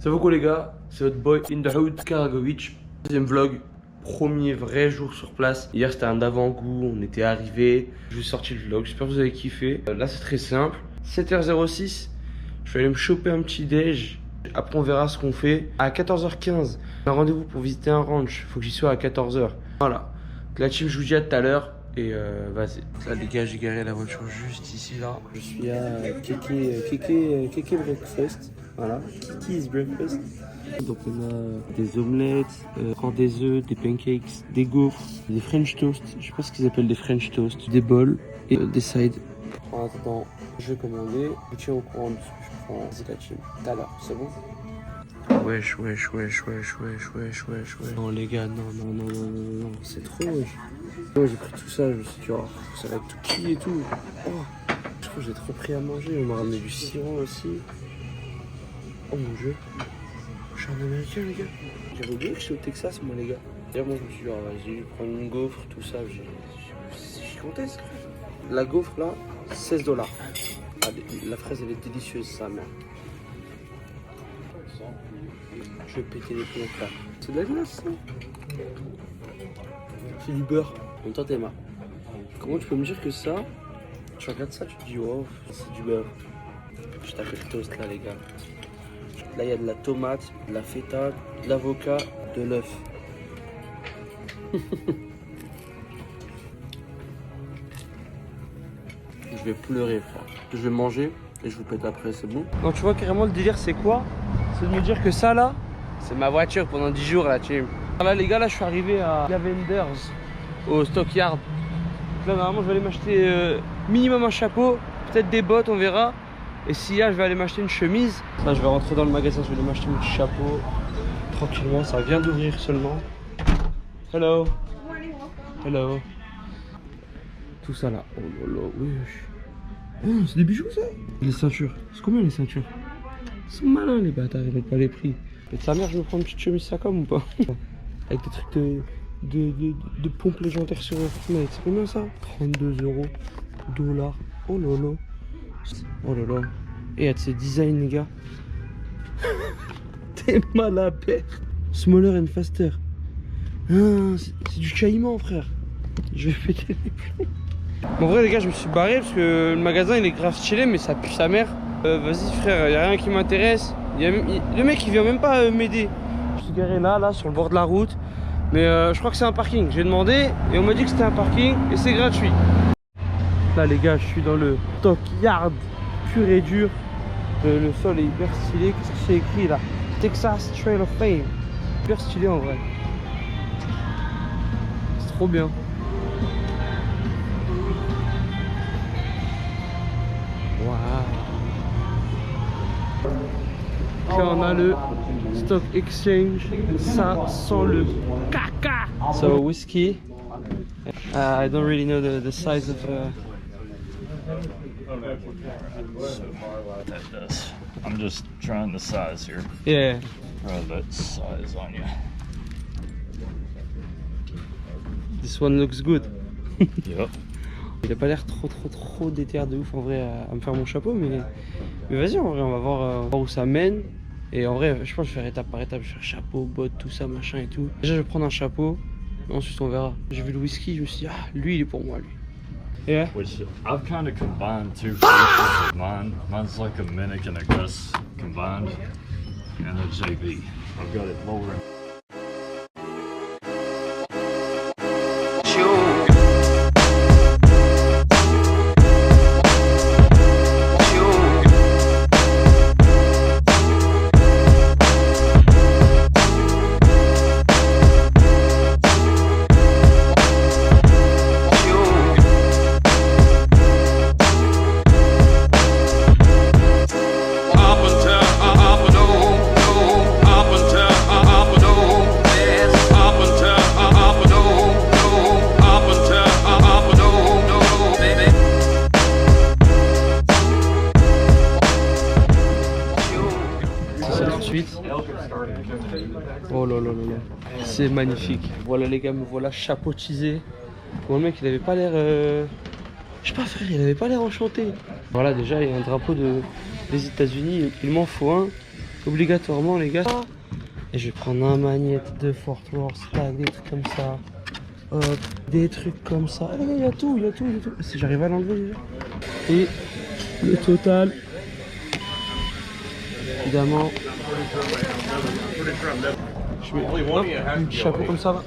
Ça vaut quoi les gars? C'est votre boy In The Hood Karagovic. Deuxième vlog, premier vrai jour sur place. Hier c'était un avant-goût, on était arrivé. Je vous ai sorti le vlog, j'espère que vous avez kiffé. Là c'est très simple, 7h06, je vais aller me choper un petit déj. Après on verra ce qu'on fait. À 14h15, un rendez-vous pour visiter un ranch, faut que j'y sois à 14h. Voilà, la team je vous dis à tout à l'heure. Et vas-y. Là les gars, j'ai garé la voiture juste ici là. Je suis à Keke Breakfast. Voilà, Kiki's Breakfast. Donc on a des omelettes, encore des œufs, des pancakes, des gaufres, des French toast. Je sais pas ce qu'ils appellent des French toast, des bols et des sides. En attendant, je vais commander. Je tiens au courant de ce que je prends. C'est la team. Tout à l'heure, c'est bon? Wesh. Non les gars, non, c'est trop wesh. Moi j'ai pris tout ça, je me suis dit, oh, ça va être tout qui et tout. Oh, je crois que j'ai trop pris à manger. On m'a ramené du sirop aussi. Oh mon dieu. Je suis un américain les gars. J'avais oublié que j'étais au Texas moi les gars. D'ailleurs moi je me suis dit, oh, vas-y, je vais prendre une gaufre, tout ça. Je comptais ce que la gaufre là, 16$. Ah, la fraise elle est délicieuse sa mère. Je vais péter les plombs là. C'est de la glace ça. C'est du beurre. En même temps t'es marre. Comment tu peux me dire que ça, tu regardes ça, tu te dis oh c'est du beurre. Je tape le toast là les gars. Là il y a de la tomate, de la feta, de l'avocat, de l'œuf. Je vais pleurer frère. Je vais manger et je vous pète après, c'est bon? Non tu vois carrément le délire c'est quoi? C'est de me dire que ça là, c'est ma voiture pendant 10 jours la team. Là les gars, là je suis arrivé à Lavenders au Stockyard. Là normalement je vais aller m'acheter minimum un chapeau, peut-être des bottes, on verra. Et si là je vais aller m'acheter une chemise. Là je vais rentrer dans le magasin, je vais aller m'acheter mon petit chapeau. Tranquillement, ça vient d'ouvrir seulement. Hello. Hello. Tout ça là. Oh là là, wesh. Oh, c'est des bijoux ça. Les ceintures. C'est combien les ceintures? Ils sont malins les bâtards, ils mettent pas les prix. Mais de sa mère, je me prends une petite chemise Sacom ou pas? Avec des trucs de pompe légendaire sur Fortnite. C'est combien ça? 32€. $. Oh là là. Oh là là. Et il y a de ces designs les gars. T'es mal à perdre. Smaller and faster. Ah, c'est du caïman frère. Je vais péter les plombs. En vrai les gars, je me suis barré parce que le magasin il est grave stylé mais ça pue sa mère. Vas-y frère, y a rien qui m'intéresse. Le mec il vient même pas m'aider. Je suis garé là sur le bord de la route. Mais je crois que c'est un parking. J'ai demandé et on m'a dit que c'était un parking et c'est gratuit. Là les gars, je suis dans le Stockyard pur et dur. Le sol est hyper stylé. Qu'est-ce que c'est écrit là? Texas Trail of Fame. Hyper stylé en vrai. C'est trop bien. Là on a le Stock Exchange, ça sent le caca. So whiskey, I don't really know the size of. That does. I'm just trying the size here. Yeah. Try that size on you. This one looks good. Yep. Il a pas l'air trop déter de ouf en vrai à me faire mon chapeau, mais vas-y en vrai on va voir où ça mène. Et en vrai je pense que je vais faire étape par étape, je vais faire chapeau, bottes, tout ça machin et tout. Déjà je vais prendre un chapeau, ensuite on verra. J'ai vu le whisky, je me suis dit ah lui il est pour moi lui. Yeah. Which I've kind of combined two finishes of mine. Mine's like a Minnick and a Gus combined, and a JB. I've got it lower. Oh là là là là, c'est magnifique. Voilà les gars, me voilà chapeautisé. Bon, le mec il avait pas l'air je sais pas frère, il avait pas l'air enchanté. Voilà, déjà il y a un drapeau des États-Unis, il m'en faut un. obligatoirement les gars. Et je vais prendre un magnète de Fort Worth, des trucs comme ça. Hop, des trucs comme ça. Il y a tout, il y a tout, il y a tout. Si j'arrive à l'enlever déjà. Et le total. Évidemment. Je mets hop, un petit chapeau comme ça là.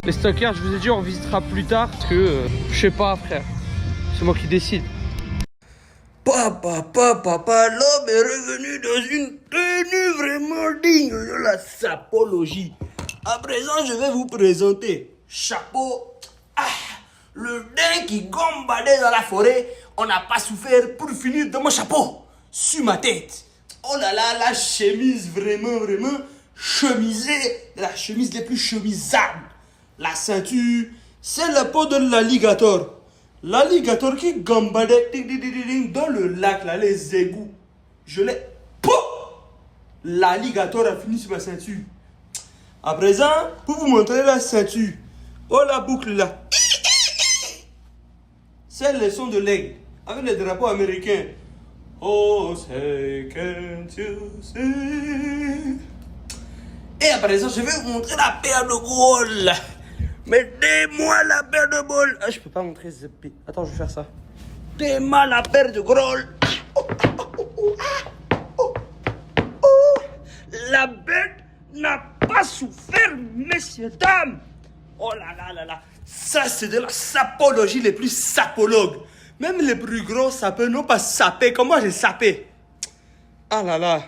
Les stockers, je vous ai dit, on visitera plus tard parce que je sais pas, frère. C'est moi qui décide. Papa, l'homme est revenu dans une tenue vraiment digne de la sapologie. À présent, je vais vous présenter chapeau. Le dingue qui gambadait dans la forêt, on n'a pas souffert pour finir dans mon chapeau, sur ma tête. Oh là là, la chemise vraiment chemisée, la chemise les plus chemisables. La ceinture, c'est la peau de l'alligator. L'alligator qui gambadait dans le lac, là, les égouts. Je l'ai... L'alligator a fini sur ma ceinture. À présent, pour vous montrer la ceinture, oh la boucle là. C'est le son de l'aigle, avec le drapeau américain. Oh, say, can't you see? Et à présent, je vais vous montrer la paire de gaules. Mettez-moi la paire de bol. Je peux pas montrer Zeppi. Attends, je vais faire ça. Mettez-moi la paire de grolles. La bête n'a pas souffert, messieurs, dames. Oh là là là là. Ça, c'est de la sapologie les plus sapologues. Même les plus gros sapeurs n'ont pas sapé comme moi j'ai sapé. Ah là là.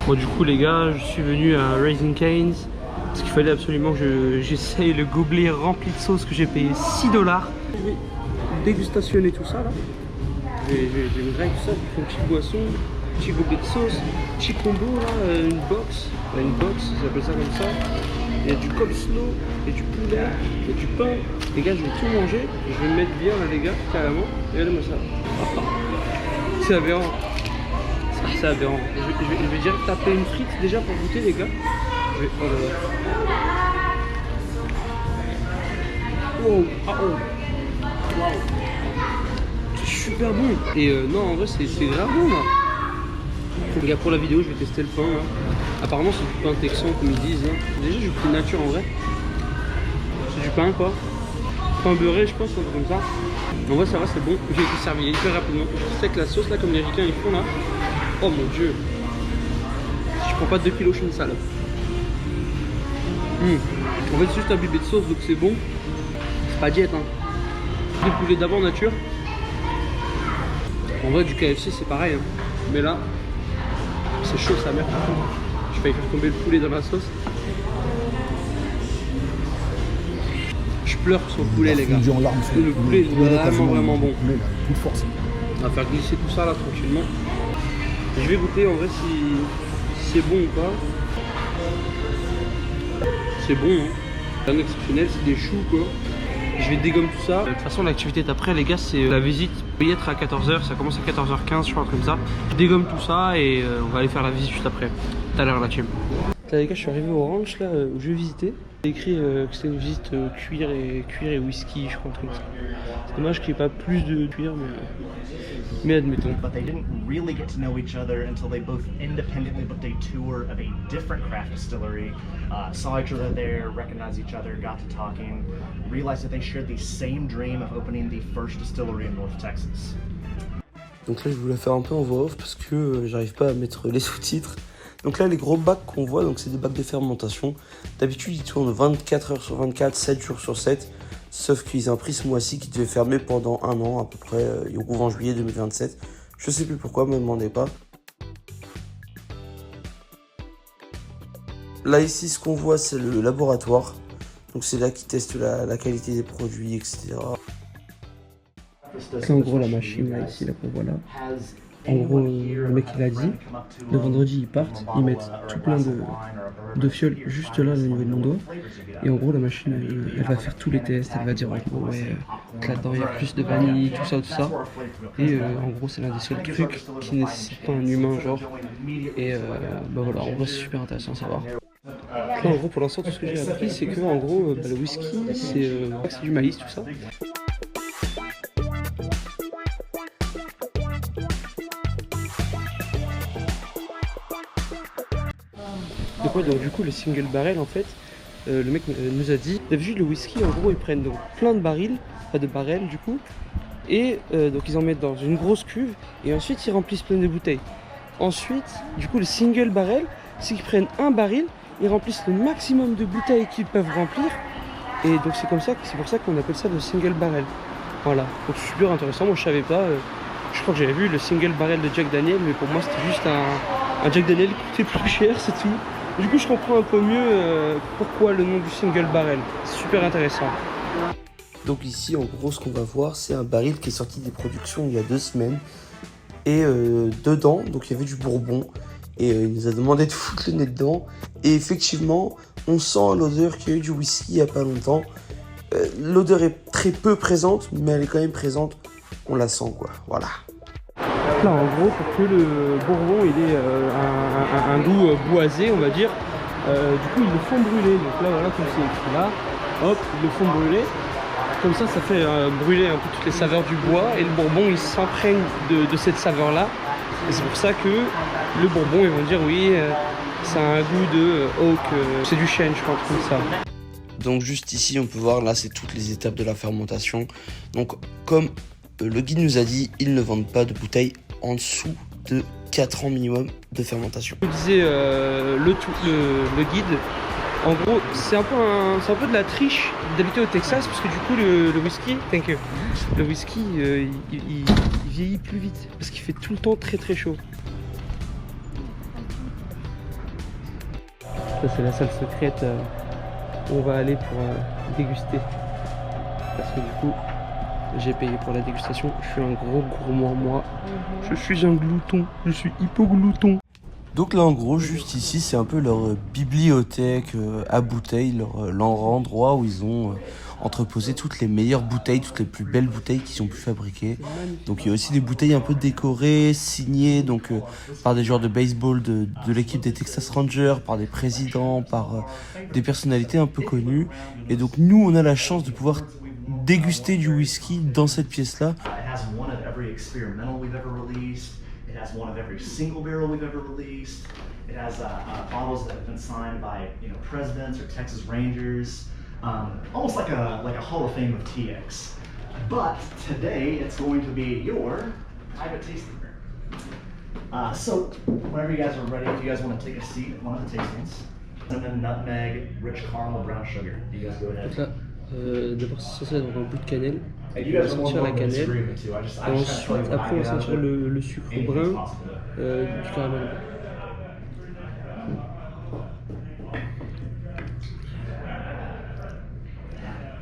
Bon, du coup, les gars, je suis venu à Raising Cane's. Parce qu'il fallait absolument que j'essaye le gobelet rempli de sauce que j'ai payé $6. Je vais dégustationner tout ça là. Je vais griller tout ça, une petite boisson, un petit gobelet de sauce, un petit combo là, une box, ils appellent ça comme ça. Il y a du coleslaw, il y a du poulet, il y a du pain. Les gars, je vais tout manger, je vais me mettre bien là les gars, carrément. Regardez-moi ça. C'est aberrant. C'est aberrant. Je vais direct taper une frite déjà pour goûter les gars. Oh là là. Wow. Ah oh. Wow. C'est super bon. Et non, en vrai, c'est grave bon là. Les gars, pour la vidéo, je vais tester le pain là. Apparemment, c'est du pain texan comme ils disent. Hein. Déjà, j'ai pris nature en vrai. C'est du pain quoi. Pain beurré, je pense, un truc comme ça. En vrai, ça va, c'est bon. J'ai été servi hyper rapidement. Je sais que la sauce là, comme les ricains ils font là. Oh mon dieu. Si je prends pas 2 kilos, je suis une salope. En fait, c'est juste imbibé de sauce, donc c'est bon. C'est pas diète, hein. Du poulet d'abord nature. En vrai, du KFC, c'est pareil. Hein. Mais là, c'est chaud, sa mère. Je vais faire tomber le poulet dans la sauce. Je pleure sur le poulet, les gars. Le poulet est vraiment bon. On va faire glisser tout ça là tranquillement. Je vais goûter en vrai si c'est bon ou pas. C'est bon, hein. C'est un exceptionnel, c'est des choux quoi. Je vais dégommer tout ça. De toute façon, l'activité d'après, les gars, c'est la visite. Il peut y être à 14h, ça commence à 14h15, je crois, comme ça. Je dégomme tout ça et on va aller faire la visite juste après. Tout à l'heure, la team. Là, les gars, je suis arrivé au ranch là où je vais visiter. Il écrit que c'était une visite cuir et whisky, je crois, un truc comme ça. C'est dommage qu'il n'y ait pas plus de cuir, mais admettons. But they didn't really get to know each other until they both independently booked a tour of a different craft distillery, saw each other there, recognized each other, got to talking, realized that they shared the same dream of opening the first distillery in North Texas. Donc là, je voulais faire un peu en voix off parce que j'arrive pas à mettre les sous-titres. Donc là, les gros bacs qu'on voit, donc c'est des bacs de fermentation. D'habitude, ils tournent 24 heures sur 24, 7 jours sur 7. Sauf qu'ils ont pris ce mois-ci qui devait fermer pendant un an à peu près, au courant juillet 2027. Je sais plus pourquoi, me demandez pas. Là ici, ce qu'on voit, c'est le laboratoire. Donc c'est là qu'ils testent la qualité des produits, etc. C'est en gros la machine là, ici, là qu'on voit là. En gros, le mec il a dit, le vendredi ils partent, ils mettent tout plein de fioles juste là au niveau de mon doigt. Et en gros la machine elle va faire tous les tests, elle va dire ouais que là-dedans il y a plus de vanille, tout ça. Et en gros c'est l'un des seuls trucs qui ne nécessite pas un humain genre. Et bah voilà, en vrai c'est super intéressant à savoir. Là en gros pour l'instant tout ce que j'ai appris c'est que en gros le whisky c'est du maïs tout ça. de quoi. Donc du coup le single barrel en fait, le mec nous a dit, d'habitude le whisky en gros ils prennent donc plein de barils, pas de barrels du coup, et donc ils en mettent dans une grosse cuve et ensuite ils remplissent plein de bouteilles. Ensuite du coup le single barrel, c'est qu'ils prennent un baril, ils remplissent le maximum de bouteilles qu'ils peuvent remplir, et donc c'est comme ça, c'est pour ça qu'on appelle ça le single barrel. Voilà, donc c'est super intéressant, moi je savais pas, je crois que j'avais vu le single barrel de Jack Daniel, mais pour moi c'était juste un Jack Daniel qui coûtait plus cher, c'est tout. Du coup je comprends un peu mieux pourquoi le nom du single barrel, c'est super intéressant. Donc ici, en gros, ce qu'on va voir, c'est un baril qui est sorti des productions il y a 2 semaines. Et dedans, donc il y avait du bourbon. Et il nous a demandé de foutre le nez dedans. Et effectivement, on sent l'odeur qu'il y a eu du whisky il n'y a pas longtemps. L'odeur est très peu présente, mais elle est quand même présente. On la sent, quoi. Voilà. Là, en gros, pour que le bourbon il ait un goût boisé, on va dire, du coup, ils le font brûler. Donc là, voilà, comme c'est écrit là, hop, ils le font brûler. Comme ça fait brûler un peu toutes les saveurs du bois et le bourbon il s'imprègne de cette saveur là. Et c'est pour ça que le bourbon ils vont dire oui, ça a un goût de oak, c'est du chêne je crois, comme ça. Donc juste ici on peut voir là c'est toutes les étapes de la fermentation. Donc comme le guide nous a dit, ils ne vendent pas de bouteilles en dessous de 4 ans minimum de fermentation. Comme disait le guide, en gros c'est un peu de la triche d'habiter au Texas parce que du coup le whisky, le whisky il vieillit plus vite parce qu'il fait tout le temps très très chaud. Ça c'est la salle secrète où on va aller pour déguster parce que du coup j'ai payé pour la dégustation. Je suis un gros gourmand moi, je suis un glouton, je suis hypoglouton. Donc là en gros juste ici c'est un peu leur bibliothèque à bouteilles, leur endroit où ils ont entreposé toutes les meilleures bouteilles, toutes les plus belles bouteilles qu'ils ont pu fabriquer. Donc il y a aussi des bouteilles un peu décorées, signées donc par des joueurs de baseball de l'équipe des Texas Rangers, par des présidents, par des personnalités un peu connues. Et donc nous on a la chance de pouvoir déguster du whisky dans cette pièce là. It has one of every single barrel we've ever released. It has bottles that have been signed by presidents or Texas Rangers, almost like a Hall of Fame of TX. But today it's going to be your private tasting beer. So whenever you guys are ready, if you guys want to take a seat at one of the tastings, cinnamon, nutmeg, rich caramel, brown sugar. You guys go ahead. Donc là, d'abord c'est censé être un bout de cannelle. On va sentir la cannelle, et ensuite après on va sentir le sucre brun du caramel.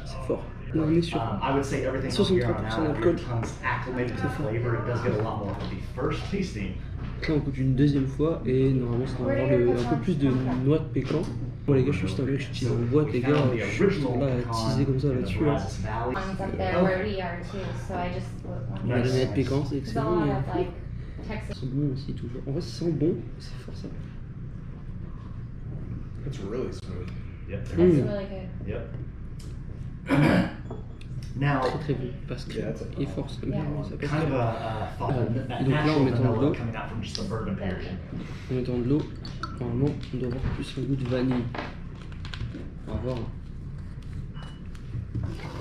C'est fort. Là on est sur 63% d'alcool. C'est fort. Là on goûte une deuxième fois et normalement ça va avoir un peu plus de noix de pécan. Bon les gars, je suis juste un mec, je suis en boîte les gars, je suis juste là à teaser comme ça là-dessus. Hein. La noix de pécan c'est excellent, mais ça sent bon aussi toujours. En vrai ça sent bon, c'est fort ça. It's really smooth. Yep. It's really good. Yep. Now, très très bon parce qu'il est fort, ça bien, ça passe kind bien. of a Et donc là en mettant de l'eau, coming out from just the bourbon version. en mettant de l'eau, normalement on doit avoir plus un goût de vanille. On va voir.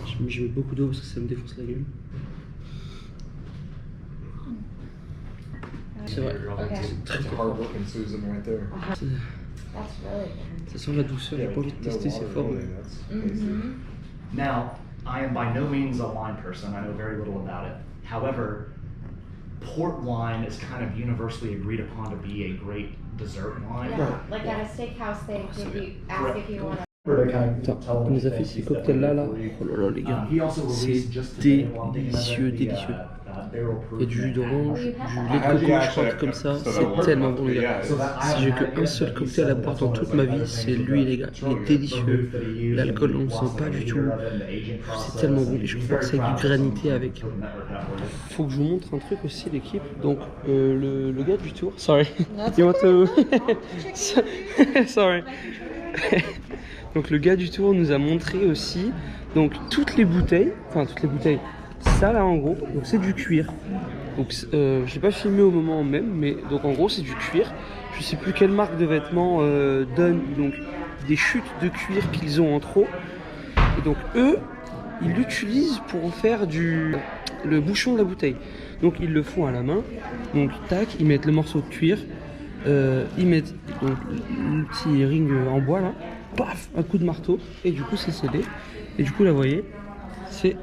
Je mets beaucoup d'eau parce que ça me défonce la gueule. C'est vrai, c'est très That's a hard working Susan right there. That's really good. Ça sent la douceur, j'ai pas envie de tester, c'est fort. Mais... That's tasty. Now, I am by no means a wine person. I know very little about it. However, port wine is kind of universally agreed upon to be a great dessert wine. Yeah, like at a steakhouse, they give you ask if you want to. Attends, il nous a fait ces cocktails là. Oh là là les gars, c'est délicieux, délicieux. Il y a du jus d'orange, du lait de coco, je crois, comme ça. C'est tellement bon les gars. Si j'ai qu'un seul cocktail à boire dans toute ma vie, c'est lui les gars. Il est délicieux. L'alcool on ne sent pas du tout. C'est tellement bon. Et je crois que c'est du granité avec. Faut que je vous montre un truc aussi l'équipe. Donc le gars du tour. Sorry. You want to... Sorry. Donc le gars du tour nous a montré aussi donc toutes les bouteilles, ça là en gros, donc c'est du cuir. Donc je l'ai pas filmé au moment même, mais donc en gros c'est du cuir je sais plus quelle marque de vêtements donne donc des chutes de cuir qu'ils ont en trop. Et donc eux, ils l'utilisent pour en faire le bouchon de la bouteille. Donc ils le font à la main. Donc tac, ils mettent le morceau de cuir, ils mettent donc, le petit ring en bois là, paf, un coup de marteau et du coup c'est scellé. Et du coup là vous voyez, c'est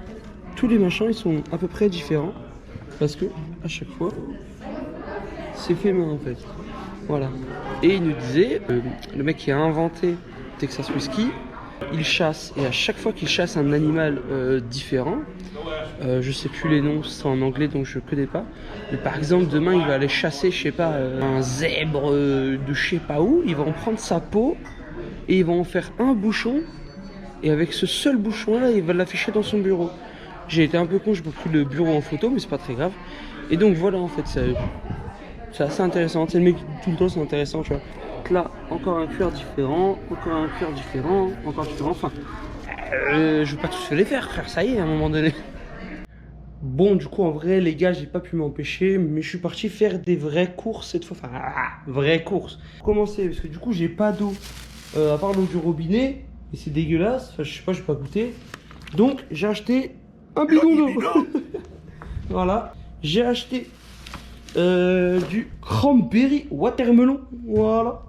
tous les machins ils sont à peu près différents parce que à chaque fois c'est fait main en fait. Voilà. Et il nous disait, le mec qui a inventé Texas Whisky, il chasse et à chaque fois qu'il chasse un animal différent, je sais plus les noms, c'est en anglais donc je connais pas. Mais par exemple demain il va aller chasser, je sais pas, un zèbre de je sais pas où, il va en prendre sa peau et il va en faire un bouchon et avec ce seul bouchon là il va l'afficher dans son bureau. J'ai été un peu con, j'ai pas pris le bureau en photo mais c'est pas très grave. Et donc voilà en fait c'est assez intéressant, c'est le mec tout le temps c'est intéressant tu vois. Là encore un cuir différent, encore un cuir différent, encore différent, enfin je vais pas tous les faire frère, ça y est à un moment donné. Bon du coup en vrai les gars j'ai pas pu m'empêcher mais je suis parti faire des vraies courses cette fois, enfin vraies courses. Pour commencer parce que du coup j'ai pas d'eau à part l'eau du robinet et c'est dégueulasse, enfin je sais pas, j'ai pas goûté. Donc j'ai acheté un bidon d'eau. Voilà, j'ai acheté du cranberry watermelon, voilà.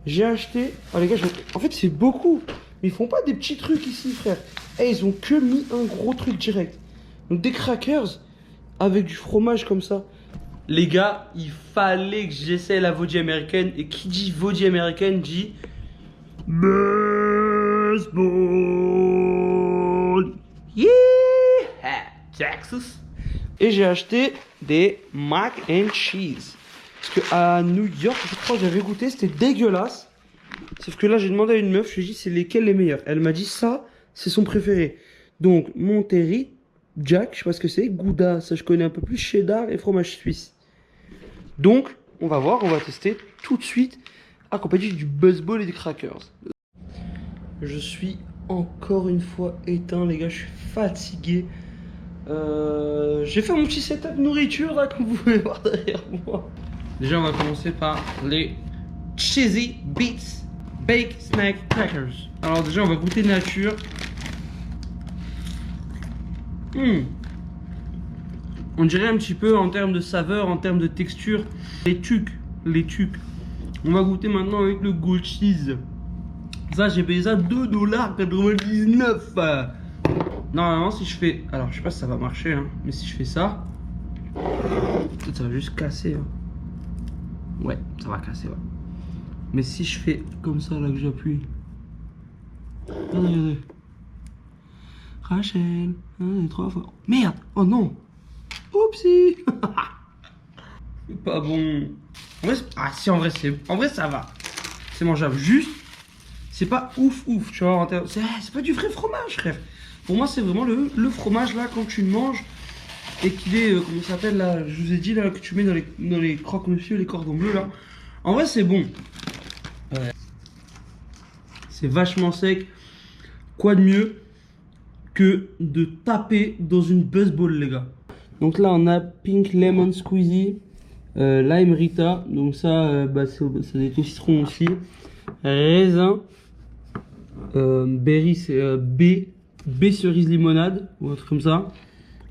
J'ai acheté, oh les gars, en fait c'est beaucoup, mais ils font pas des petits trucs ici frère. Eh, ils ont que mis un gros truc direct. Donc des crackers avec du fromage comme ça. Les gars, il fallait que j'essaie la vodka américaine. Et qui dit vodka américaine dit baseball. Yeah, Texas. Et j'ai acheté des mac and cheese. Parce que à New York, je crois que j'avais goûté, c'était dégueulasse. Sauf que là, j'ai demandé à une meuf, je lui ai dit c'est lesquels les meilleurs. Elle m'a dit ça, c'est son préféré. Donc Monterey Jack, je sais pas ce que c'est, Gouda, ça je connais un peu plus, cheddar et fromage suisse. Donc, on va voir, on va tester tout de suite, accompagné du buzzball et des crackers. Je suis encore une fois éteint, les gars, je suis fatigué. J'ai fait mon petit setup nourriture là, comme vous pouvez voir derrière moi. Déjà, on va commencer par les Cheesy Beats Baked Snack Crackers. Alors déjà, on va goûter nature. On dirait un petit peu en termes de saveur, en termes de texture, les tucs. On va goûter maintenant avec le goat cheese. Ça, j'ai payé ça $2,99. Normalement, si je fais, alors je sais pas si ça va marcher, hein, mais si je fais ça, peut-être ça va juste casser. Hein. Ouais, ça va casser. Ouais. Mais si je fais comme ça là que j'appuie, regardez. Rachel, 1 et 3 fois. Merde, oh non. Oupsie. C'est pas bon. En vrai, ah si, en vrai ça va. C'est mangeable. Juste, c'est pas ouf, tu vois. C'est pas du vrai fromage, frère. Pour moi, c'est vraiment le fromage là quand tu le manges et qu'il est, comment ça s'appelle là, je vous ai dit là, que tu mets dans les croque-monsieur, les cordons bleus là. En vrai, c'est bon. Ouais. C'est vachement sec. Quoi de mieux que de taper dans une buzzball, les gars. Donc là, on a Pink Lemon Squeezy, Lime Rita. Donc ça, c'est des citrons aussi. Raisin. Berry, c'est B cerise limonade ou un truc comme ça.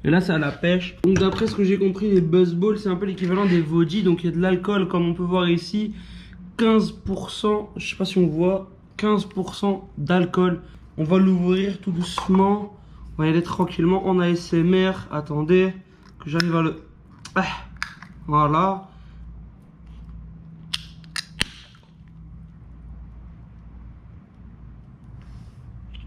Et là, c'est à la pêche. Donc d'après ce que j'ai compris, les buzzballs, c'est un peu l'équivalent des vodis. Donc il y a de l'alcool, comme on peut voir ici. 15%, je sais pas si on voit, 15% d'alcool. On va l'ouvrir tout doucement. On va y aller tranquillement en ASMR. Attendez que j'arrive à le... Ah, voilà.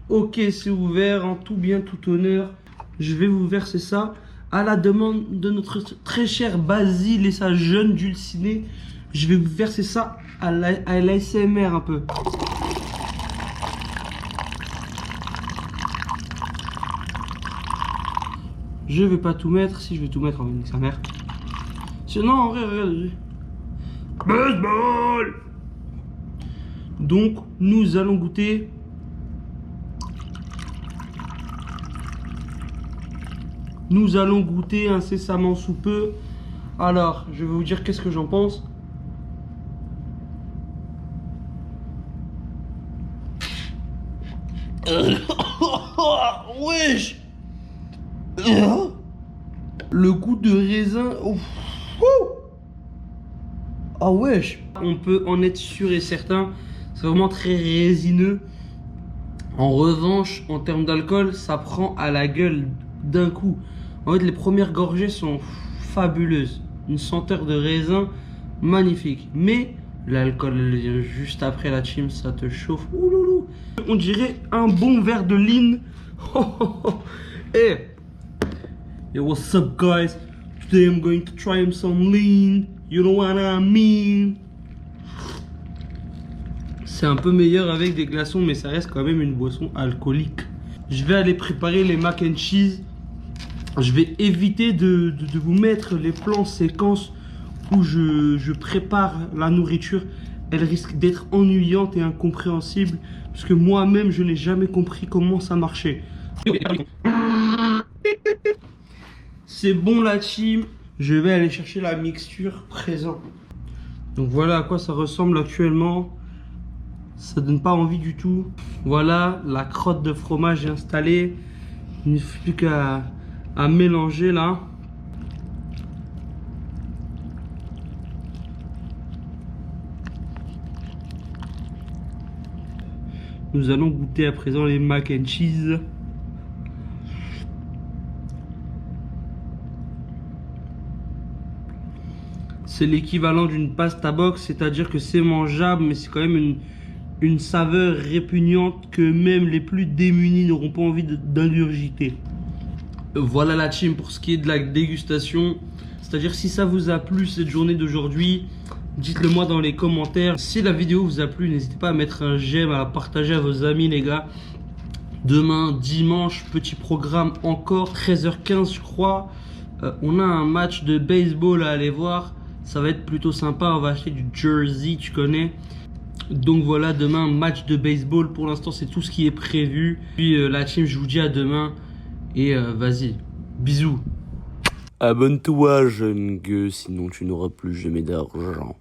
Ok, c'est ouvert en tout bien, tout honneur. Je vais vous verser ça à la demande de notre très cher Basile et sa jeune dulcinée. Je vais vous verser ça à l'ASMR un peu. Je vais pas tout mettre. Si je vais tout mettre, en fait, sa mère. Sinon, en vrai, regardez. Baseball. Donc, nous allons goûter. Nous allons goûter incessamment sous peu. Alors, je vais vous dire qu'est-ce que j'en pense. Wesh. Le goût de raisin. Ouf. Ah wesh. On peut en être sûr et certain. C'est vraiment très résineux. En revanche, en termes d'alcool, ça prend à la gueule d'un coup. En fait, les premières gorgées sont fabuleuses. Une senteur de raisin magnifique. Mais l'alcool vient juste après la team, ça te chauffe. Ouloulou. On dirait un bon verre de lean. Hey. Yo, what's up guys? Today I'm going to try some lean. You know what I mean? C'est un peu meilleur avec des glaçons, mais ça reste quand même une boisson alcoolique. Je vais aller préparer les mac and cheese. Je vais éviter de vous mettre les plans séquences où je prépare la nourriture. Elle risque d'être ennuyante et incompréhensible, parce que moi-même, je n'ai jamais compris comment ça marchait. C'est bon la team. Je vais aller chercher la mixture présent. Donc voilà à quoi ça ressemble actuellement. Ça donne pas envie du tout. Voilà, la crotte de fromage est installée. Il ne faut plus qu'à mélanger là. Nous allons goûter à présent les mac and cheese. C'est l'équivalent d'une pasta box, c'est-à-dire que c'est mangeable, mais c'est quand même une saveur répugnante que même les plus démunis n'auront pas envie d'ingurgiter. Voilà la team pour ce qui est de la dégustation. C'est-à-dire si ça vous a plu cette journée d'aujourd'hui, dites-le moi dans les commentaires. Si la vidéo vous a plu, n'hésitez pas à mettre un j'aime, à la partager à vos amis les gars. Demain, dimanche, petit programme encore, 13h15 je crois. On a un match de baseball à aller voir. Ça va être plutôt sympa, on va acheter du jersey, tu connais. Donc voilà, demain, match de baseball. Pour l'instant, c'est tout ce qui est prévu. Puis la team, je vous dis à demain. Et vas-y, bisous. Abonne-toi, jeune gueux, sinon tu n'auras plus jamais d'argent.